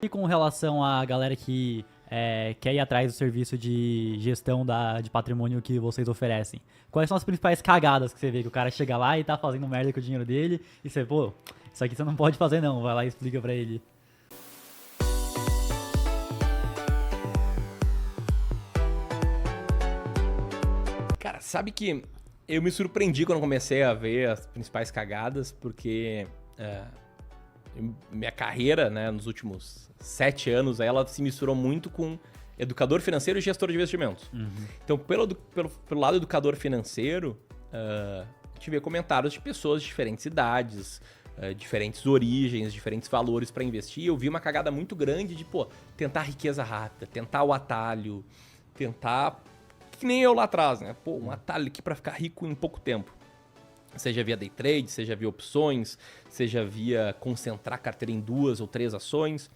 E com relação à galera que quer ir atrás do serviço de gestão de patrimônio que vocês oferecem, quais são as principais cagadas que você vê que o cara chega lá e tá fazendo merda com o dinheiro dele e você, pô, isso aqui você não pode fazer não, vai lá e explica pra ele. Cara, sabe que eu me surpreendi quando comecei a ver as principais cagadas, porque minha carreira, né, nos últimos 7 anos, ela se misturou muito com educador financeiro e gestor de investimentos. Então, pelo lado educador financeiro, a gente vê comentários de pessoas de diferentes idades, diferentes origens, diferentes valores para investir. Eu vi uma cagada muito grande de, tentar riqueza rápida, tentar o atalho, tentar... Que nem eu lá atrás, né? Um atalho aqui para ficar rico em pouco tempo. Seja via day trade, seja via opções, seja via concentrar a carteira em 2 ou 3 ações.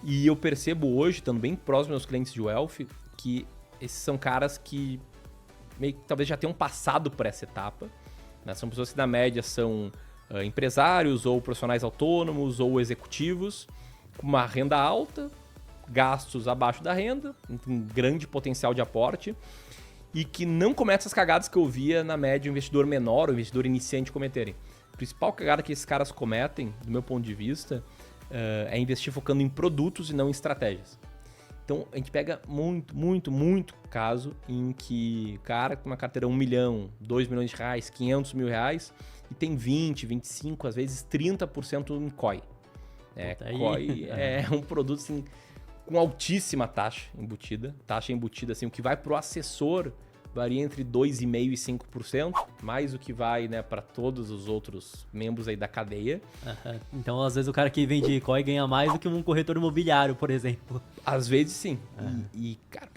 E eu percebo hoje, estando bem próximo aos clientes de Wealth, que esses são caras que meio que talvez já tenham passado por essa etapa. Né? São pessoas que na média são empresários ou profissionais autônomos ou executivos, com uma renda alta, gastos abaixo da renda, um grande potencial de aporte, e que não comete essas cagadas que eu via na média o investidor menor, o investidor iniciante cometerem. A principal cagada que esses caras cometem, do meu ponto de vista, é investir focando em produtos e não em estratégias. Então, a gente pega muito caso em que o cara com uma carteira 1 milhão, 2 milhões de reais, 500 mil reais, e tem 20, 25, às vezes 30% em COI. COI é um produto assim, com altíssima taxa embutida. Taxa embutida, assim, o que vai para o assessor varia entre 2,5% e 5%, mais o que vai, né, para todos os outros membros aí da cadeia. Então, às vezes, o cara que vende COI ganha mais do que um corretor imobiliário, por exemplo. Às vezes, sim. E, cara,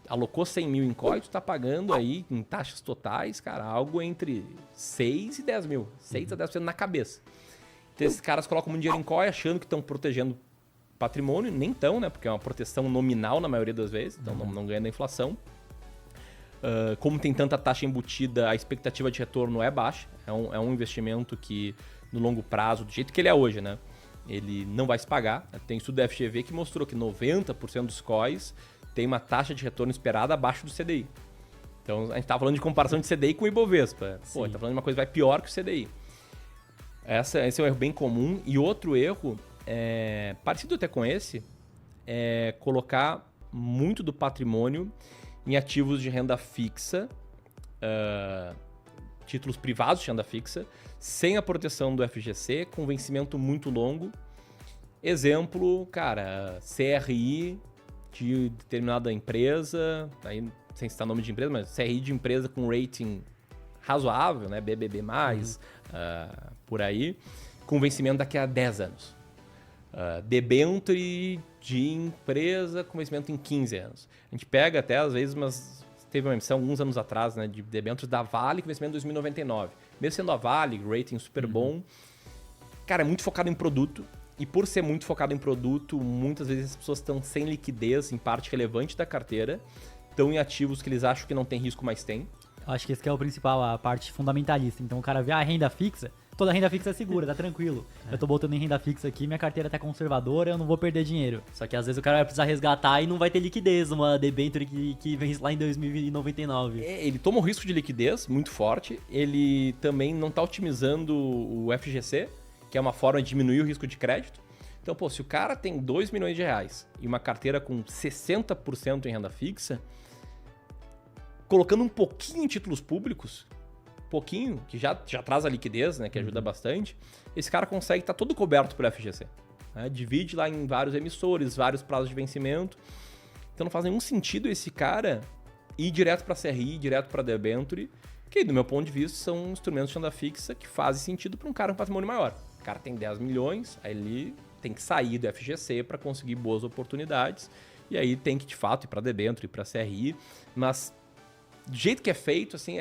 alocou 100 mil em COI, tu tá pagando aí, em taxas totais, cara, algo entre 6 e 10 mil. 6 a 10% na cabeça. Então, esses caras colocam muito dinheiro em COI achando que estão protegendo patrimônio, nem tão, né? Porque é uma proteção nominal na maioria das vezes, então não ganha da inflação. Como tem tanta taxa embutida, a expectativa de retorno é baixa. É um investimento que, no longo prazo, do jeito que ele é hoje, né? Ele não vai se pagar. Tem estudo da FGV que mostrou que 90% dos COIs tem uma taxa de retorno esperada abaixo do CDI. Então, a gente tá falando de comparação de CDI com o Ibovespa. A gente tá falando de uma coisa que vai pior que o CDI. Esse é um erro bem comum. E outro erro, parecido até com esse, é colocar muito do patrimônio em ativos de renda fixa, títulos privados de renda fixa, sem a proteção do FGC, com vencimento muito longo. Exemplo, cara, CRI de determinada empresa, aí, sem citar nome de empresa, mas CRI de empresa com rating razoável, né, BBB+, por aí, com vencimento daqui a 10 anos. Debenture de empresa com vencimento em 15 anos. A gente pega até, às vezes, teve uma emissão alguns anos atrás, né, de debentures da Vale com vencimento em 2099. Mesmo sendo a Vale, rating super bom, cara, é muito focado em produto. E por ser muito focado em produto, muitas vezes as pessoas estão sem liquidez em parte relevante da carteira, estão em ativos que eles acham que não tem risco, mas tem. Eu acho que esse que é o principal, a parte fundamentalista. Então o cara vê a renda fixa, toda renda fixa é segura, tá tranquilo. Eu tô botando em renda fixa aqui, minha carteira tá conservadora, eu não vou perder dinheiro. Só que às vezes o cara vai precisar resgatar e não vai ter liquidez, uma debenture que vence lá em 2099. Ele toma um risco de liquidez muito forte, ele também não tá otimizando o FGC, que é uma forma de diminuir o risco de crédito. Então, se o cara tem 2 milhões de reais e uma carteira com 60% em renda fixa, colocando um pouquinho em títulos públicos, pouquinho, que já traz a liquidez, né, que ajuda bastante, esse cara consegue estar todo coberto pelo FGC. Né? Divide lá em vários emissores, vários prazos de vencimento. Então não faz nenhum sentido esse cara ir direto para CRI, direto para debenture, que do meu ponto de vista são instrumentos de renda fixa que fazem sentido para um cara com patrimônio maior. O cara tem 10 milhões, aí ele tem que sair do FGC para conseguir boas oportunidades, e aí tem que de fato ir para debenture, ir para CRI, mas do jeito que é feito, assim,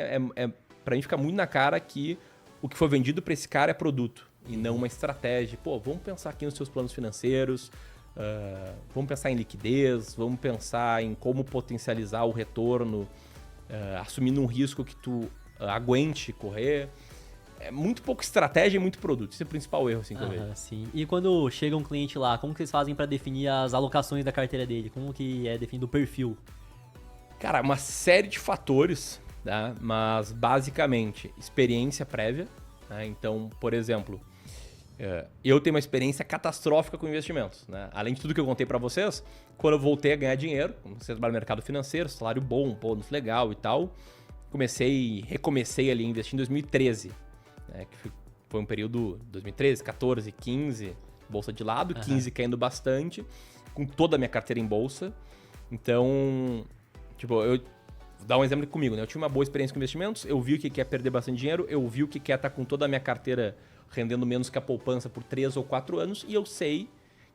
pra mim fica muito na cara que o que foi vendido para esse cara é produto e não uma estratégia. Vamos pensar aqui nos seus planos financeiros, vamos pensar em liquidez, vamos pensar em como potencializar o retorno, assumindo um risco que tu aguente correr. é muito pouco estratégia e muito produto. Esse é o principal erro, assim, que eu vejo. Sim. E quando chega um cliente lá, como que vocês fazem pra definir as alocações da carteira dele? Como que é definido o perfil? Cara, uma série de fatores, tá? Mas basicamente experiência prévia, né? Então, por exemplo, eu tenho uma experiência catastrófica com investimentos, né? Além de tudo que eu contei para vocês, quando eu voltei a ganhar dinheiro, comecei a trabalhar no mercado financeiro, salário bom, bônus legal e tal, recomecei ali a investir em 2013, né? Que foi um período 2013, 14, 15, bolsa de lado, 15 caindo bastante, com toda a minha carteira em bolsa. Então, tipo, eu vou dar um exemplo comigo, né? Eu tinha uma boa experiência com investimentos, eu vi o que é perder bastante dinheiro, eu vi o que é estar com toda a minha carteira rendendo menos que a poupança por 3 ou 4 anos, e eu sei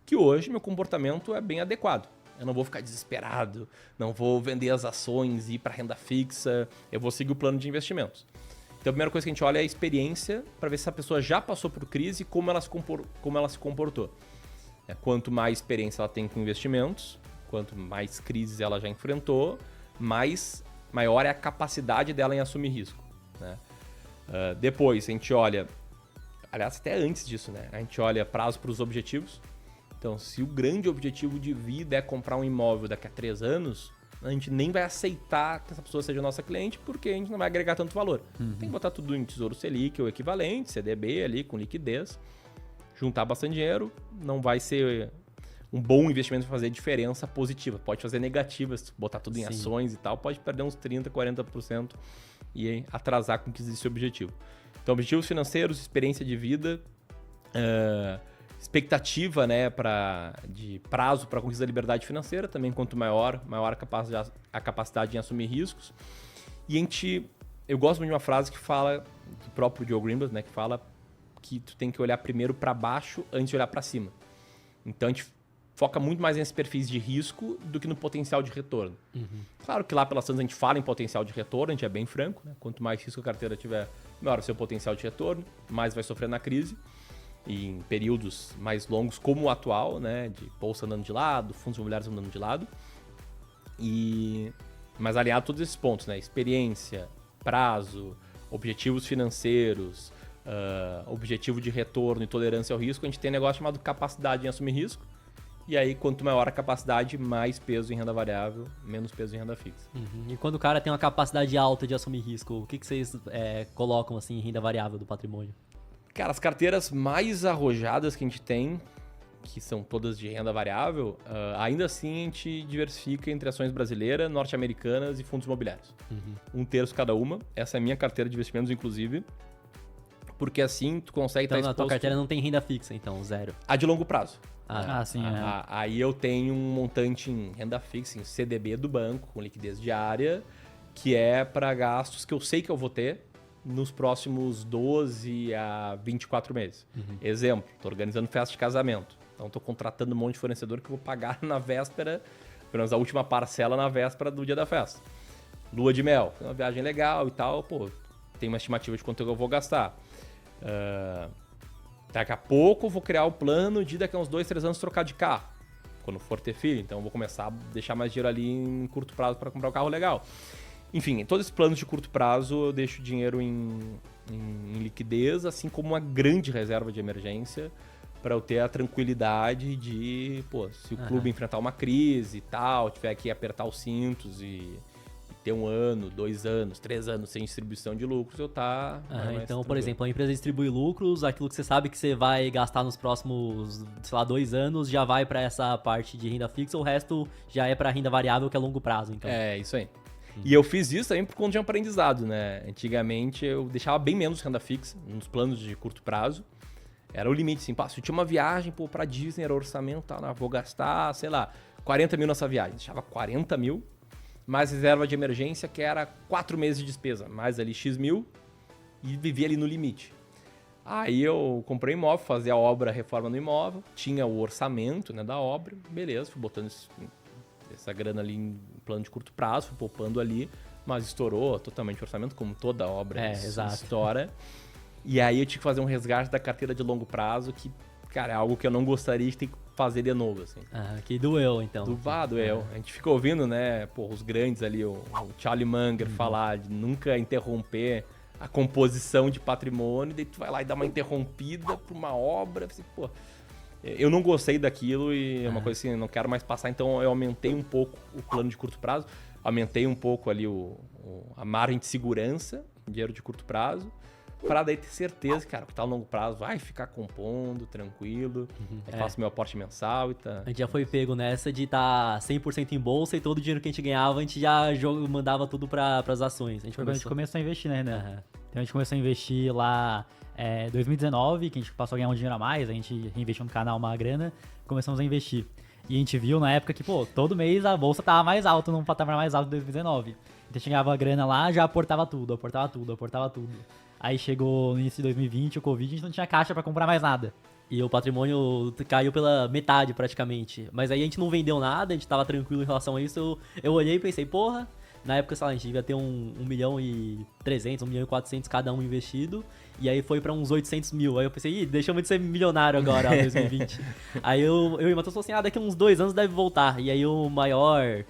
que hoje meu comportamento é bem adequado. Eu não vou ficar desesperado, não vou vender as ações e ir para renda fixa, eu vou seguir o plano de investimentos. Então a primeira coisa que a gente olha é a experiência para ver se a pessoa já passou por crise e como ela se comportou. Quanto mais experiência ela tem com investimentos, quanto mais crises ela já enfrentou, maior é a capacidade dela em assumir risco, né? Depois a gente olha, aliás até antes disso, né? A gente olha prazo para os objetivos. Então, se o grande objetivo de vida é comprar um imóvel daqui a 3 anos, a gente nem vai aceitar que essa pessoa seja nossa cliente, porque a gente não vai agregar tanto valor. Tem que botar tudo em Tesouro Selic ou equivalente, CDB ali, com liquidez, juntar bastante dinheiro, não vai ser um bom investimento para fazer diferença positiva. Pode fazer negativa, se botar tudo em ações e tal, pode perder uns 30%, 40% e atrasar com que existe esse objetivo. Então, objetivos financeiros, experiência de vida, expectativa, né, de prazo para conquista da liberdade financeira, também quanto maior a capacidade em assumir riscos. E eu gosto muito de uma frase que fala, do próprio Joe Greenblatt, né, que fala que tu tem que olhar primeiro para baixo antes de olhar para cima. Então a gente foca muito mais nesses perfis de risco do que no potencial de retorno. Claro que lá pelas tantas a gente fala em potencial de retorno, a gente é bem franco, né? Quanto mais risco a carteira tiver, maior o seu potencial de retorno, mais vai sofrer na crise. E em períodos mais longos, como o atual, né, de bolsa andando de lado, fundos imobiliários andando de lado. Mas alinhado a todos esses pontos, né? Experiência, prazo, objetivos financeiros, objetivo de retorno e tolerância ao risco, a gente tem um negócio chamado capacidade em assumir risco. E aí, quanto maior a capacidade, mais peso em renda variável, menos peso em renda fixa. E quando o cara tem uma capacidade alta de assumir risco, o que vocês colocam assim, em renda variável do patrimônio? Cara, as carteiras mais arrojadas que a gente tem, que são todas de renda variável, ainda assim a gente diversifica entre ações brasileiras, norte-americanas e fundos imobiliários. 1/3 cada uma. Essa é a minha carteira de investimentos, inclusive. Porque assim tu consegue estar exposto... Então na tua carteira não tem renda fixa, então, zero. A de longo prazo. Sim. Aí eu tenho um montante em renda fixa, em CDB do banco, com liquidez diária, que é para gastos que eu sei que eu vou ter nos próximos 12 a 24 meses. Exemplo, estou organizando festa de casamento. Então estou contratando um monte de fornecedor que eu vou pagar na véspera, pelo menos a última parcela na véspera do dia da festa. Lua de mel, uma viagem legal e tal, tem uma estimativa de quanto eu vou gastar. Daqui a pouco eu vou criar o plano de daqui a uns 2, 3 anos trocar de carro, quando for ter filho. Então eu vou começar a deixar mais dinheiro ali em curto prazo para comprar um carro legal. Enfim, em todos esses planos de curto prazo eu deixo dinheiro em liquidez, assim como uma grande reserva de emergência, para eu ter a tranquilidade de, se o clube enfrentar uma crise e tal, tiver que apertar os cintos e ter 1 ano, 2 anos, 3 anos sem distribuição de lucros, eu tá... Então, por exemplo, a empresa distribui lucros, aquilo que você sabe que você vai gastar nos próximos, 2 anos, já vai para essa parte de renda fixa, o resto já é para renda variável, que é longo prazo, então. É, isso aí. E eu fiz isso também por conta de um aprendizado, né? Antigamente eu deixava bem menos renda fixa nos planos de curto prazo. Era o limite, assim, se eu tinha uma viagem, pra Disney, era orçamento, tá, vou gastar, sei lá, 40 mil nessa viagem. Deixava 40 mil, mais reserva de emergência, que era 4 meses de despesa, mais ali X mil, e vivia ali no limite. Aí eu comprei imóvel, fazia a reforma no imóvel, tinha o orçamento, né, da obra, beleza, fui botando essa grana ali em plano de curto prazo, fui poupando ali, mas estourou totalmente o orçamento, como toda obra estoura. E aí eu tive que fazer um resgate da carteira de longo prazo, que, cara, é algo que eu não gostaria de ter que fazer de novo, assim. Que doeu, então. Doeu. A gente fica ouvindo, né, os grandes ali, o Charlie Munger falar de nunca interromper a composição de patrimônio, daí tu vai lá e dá uma interrompida por uma obra, assim, pô, eu não gostei daquilo e é uma coisa assim, não quero mais passar, então eu aumentei um pouco o plano de curto prazo, aumentei um pouco ali a margem de segurança, dinheiro de curto prazo, para daí ter certeza, cara, que tá a longo prazo vai ficar compondo, tranquilo, faço meu aporte mensal e tá. A gente já foi pego nessa de estar 100% em bolsa e todo o dinheiro que a gente ganhava, a gente já mandava tudo para as ações. A gente Foi quando a gente começou a investir, né, Renan? Então a gente começou a investir lá em 2019, que a gente passou a ganhar um dinheiro a mais, a gente reinvestiu no canal uma grana, começamos a investir. E a gente viu na época que, pô, todo mês a bolsa tava mais alta, num patamar mais alto de 2019. Então a gente ganhava a grana lá, já aportava tudo. Aí chegou no início de 2020, o Covid, a gente não tinha caixa pra comprar mais nada. E o patrimônio caiu pela metade praticamente. Mas aí a gente não vendeu nada, a gente tava tranquilo em relação a isso. Eu olhei e pensei, porra, na época, sei lá, a gente devia ter 1,3 milhão, 1,4 milhão cada um investido. E aí foi pra uns 800 mil. Aí eu pensei, ih, deixamos de ser milionário agora, 2020. Aí eu e o Matheus falou assim, daqui a uns 2 anos deve voltar. E aí o maior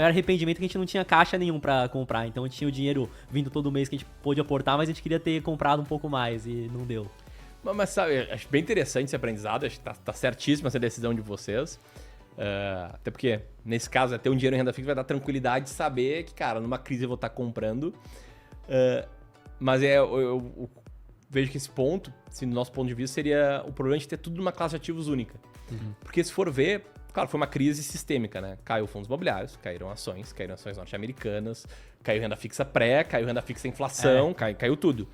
arrependimento é que a gente não tinha caixa nenhum pra comprar. Então a gente tinha o dinheiro vindo todo mês que a gente pôde aportar, mas a gente queria ter comprado um pouco mais e não deu. Mas sabe, acho bem interessante esse aprendizado, acho que tá certíssima essa decisão de vocês. Até porque, nesse caso, ter um dinheiro em renda fixa vai dar tranquilidade de saber que, cara, numa crise eu vou estar comprando. Mas eu vejo que esse ponto, assim, do nosso ponto de vista, seria o problema de ter tudo numa classe de ativos única. Porque se for ver, claro, foi uma crise sistêmica, né? Caiu fundos imobiliários, caíram ações norte-americanas, caiu renda fixa caiu renda fixa inflação, caiu tudo.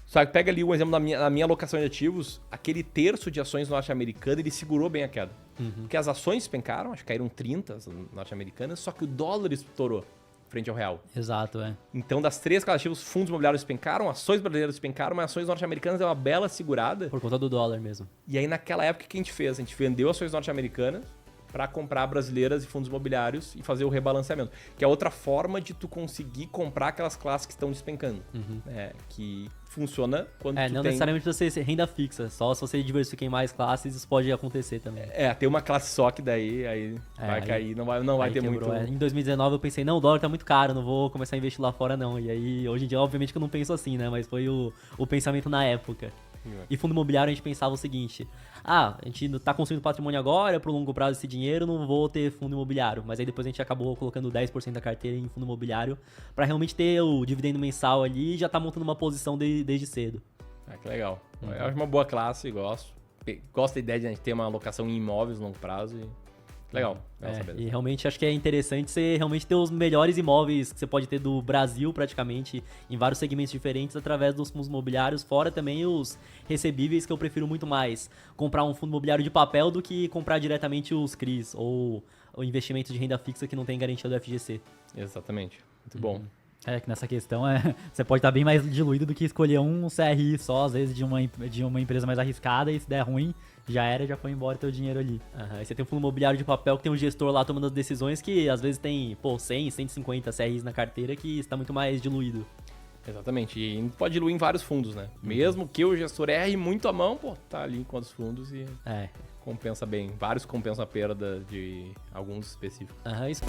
Só que pega ali um exemplo na minha alocação de ativos, aquele terço de ações norte-americanas, ele segurou bem a queda. Porque as ações despencaram, acho que caíram 30 as norte-americanas, só que o dólar estourou frente ao real. Exato, Então, das 3 classes de ativos, fundos imobiliários despencaram, ações brasileiras despencaram, mas ações norte-americanas deu uma bela segurada. Por conta do dólar mesmo. E aí, naquela época, o que a gente fez? A gente vendeu ações norte-americanas para comprar brasileiras e fundos imobiliários e fazer o rebalanceamento. Que é outra forma de tu conseguir comprar aquelas classes que estão despencando. Que funciona quando tu não tem... necessariamente precisa ser renda fixa, só se você diversificar em mais classes, isso pode acontecer também. Tem uma classe só que daí vai cair, não vai ter quebrou. muito... Em 2019 eu pensei, não, o dólar tá muito caro, não vou começar a investir lá fora não. E aí, hoje em dia, obviamente que eu não penso assim, né? Mas foi o pensamento na época. E fundo imobiliário a gente pensava o seguinte, a gente tá construindo patrimônio agora, pro longo prazo esse dinheiro, não vou ter fundo imobiliário. Mas aí depois a gente acabou colocando 10% da carteira em fundo imobiliário pra realmente ter o dividendo mensal ali e já tá montando uma posição desde cedo. Que legal. Eu acho uma boa classe, gosto. Gosto da ideia de a gente ter uma alocação em imóveis no longo prazo e... Legal. E realmente acho que é interessante você realmente ter os melhores imóveis que você pode ter do Brasil praticamente, em vários segmentos diferentes, através dos fundos imobiliários, fora também os recebíveis, que eu prefiro muito mais comprar um fundo imobiliário de papel do que comprar diretamente os CRIs ou o investimento de renda fixa que não tem garantia do FGC. Exatamente. Muito bom. Que nessa questão você pode estar bem mais diluído do que escolher um CRI só, às vezes, de uma empresa mais arriscada, e se der ruim, já foi embora teu dinheiro ali. Aí você tem um fundo imobiliário de papel que tem um gestor lá tomando as decisões que às vezes tem, 100, 150 CRIs na carteira que está muito mais diluído. Exatamente, e pode diluir em vários fundos, né? Mesmo que o gestor erre muito a mão, tá ali com os fundos e compensa bem. Vários compensam a perda de alguns específicos. Isso.